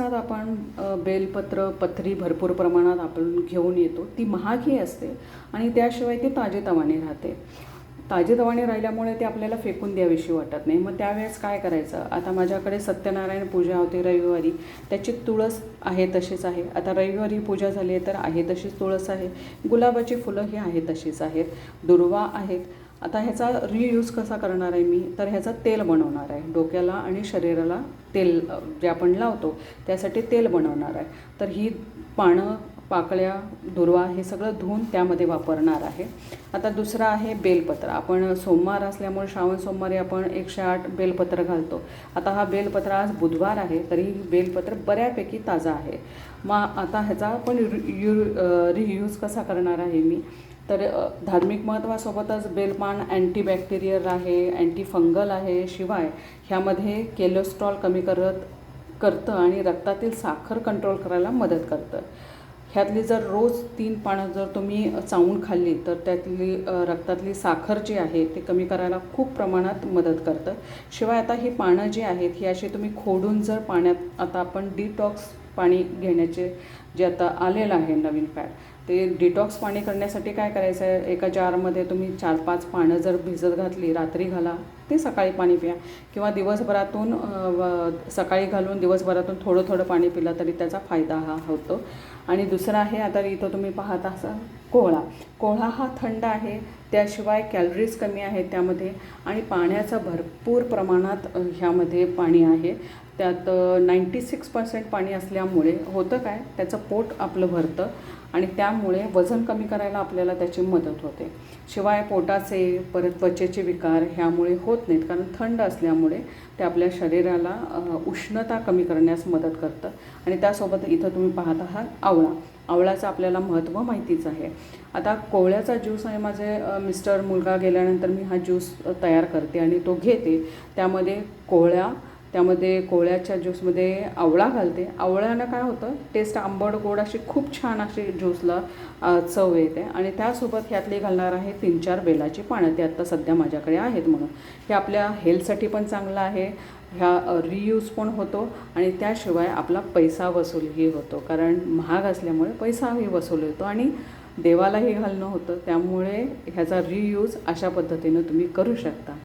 श्रावणासात आपण बेलपत्र पत्री भरपूर प्रमाणात आपण घेऊन येतो. ती महागही असते आणि त्याशिवाय ती ताजेतवाने राहते. ताजेतवाने राहिल्यामुळे ते आपल्याला फेकून द्यावीशी वाटत नाही. मग त्यावेळेस काय करायचं, आता माझ्याकडे सत्यनारायण पूजा होते रविवारी, त्याची तुळस आहे तशीच आहे. आता रविवारी पूजा झाली आहे तर आहे तशीच तुळस आहे. गुलाबाची फुलं ही आहे तशीच आहेत. दुर्वा आहेत. आता ह्याचा रियूज कसा करणार आहे मी, तर ह्याचं तेल बनवणार आहे. डोक्याला आणि शरीराला तेल जे आपण लावतो त्यासाठी तेल बनवणार आहे. तर ही पानं, पाकळ्या, दुर्वा हे सगळं धुवून त्यामध्ये वापरणार आहे. आता दुसरं आहे बेलपत्र. आपण सोमवार असल्यामुळे श्रावण सोमवारी आपण 108 बेलपत्र घालतो. आता हा बेलपत्र आज बुधवार आहे तरी बेलपत्र बऱ्यापैकी ताजा आहे. मग आता ह्याचा आपण रियूज कसा करणार आहे मी, तर धार्मिक महत्त्वासोबतच बेलपान अँटीबॅक्टेरियल आहे, अँटी फंगल आहे. शिवाय ह्यामध्ये कोलेस्ट्रॉल कमी करतं आणि रक्तातील साखर कंट्रोल करायला मदत करतं. ह्यातली जर रोज 3 पानं जर तुम्ही चावून खाल्ली तर त्यातली रक्तातली साखर जी आहे ते कमी करायला खूप प्रमाणात मदत करतं. शिवाय आता ही पानं जी आहेत ही अशी तुम्ही खोडून जर पाण्यात, आता आपण डिटॉक्स पाणी घेण्याचे जे आता आलेलं आहे नवीन फॅड, ते डिटॉक्स पाणी करण्यासाठी काय करायचं आहे, एका जारमध्ये तुम्ही 4-5 पानं जर भिजत घातली, रात्री घाला, ते सकाळी पाणी प्या किंवा दिवसभरातून सकाळी घालून दिवसभरातून थोडं थोडं पाणी पिलं तरी त्याचा फायदा हा होतो. आणि दुसरं आहे, आता इथं तुम्ही पाहत असाल कोहळा. कोहळा हा थंड आहे, त्याशिवाय कॅलरीज कमी आहेत त्यामध्ये आणि पाण्याचं भरपूर प्रमाणात ह्यामध्ये पाणी आहे. त्यात 96% पाणी असल्यामुळे होतं काय, त्याचं पोट आपलं भरतं आणि त्यामुळे वजन कमी करायला आपल्याला त्याची मदत होते. शिवाय पोटाचे परत त्वचेचे विकार ह्यामुळे होत नाहीत, कारण थंड असल्यामुळे ते आपल्या शरीराला उष्णता कमी करण्यास मदत करतं. आणि त्यासोबत इथं तुम्ही पाहत आहात आवळा. आवळाचं आपल्याला महत्त्व माहितीच आहे. आता कोहळ्याचा ज्यूस आहे, माझे मिस्टर मुलगा गेल्यानंतर मी हा ज्यूस तयार करते आणि तो घेते. त्यामध्ये कोहळ्याच्या ज्यूसमध्ये आवळा घालते. आवळ्यानं काय होतं, टेस्ट आंबट गोड अशी खूप छान अशी ज्यूसला चव येते. आणि त्यासोबत ह्यातली घालणार आहे 3-4 बेलाची पानं. ते आत्ता सध्या माझ्याकडे आहेत म्हणून. हे आपल्या हेल्थसाठी पण चांगलं आहे, ह्या रियूज पण होतो आणि त्याशिवाय आपला पैसा वसूलही होतो, कारण महाग असल्यामुळे पैसाही वसूल होतो आणि देवालाही घालणं होतं. त्यामुळे ह्याचा रियूज अशा पद्धतीनं तुम्ही करू शकता.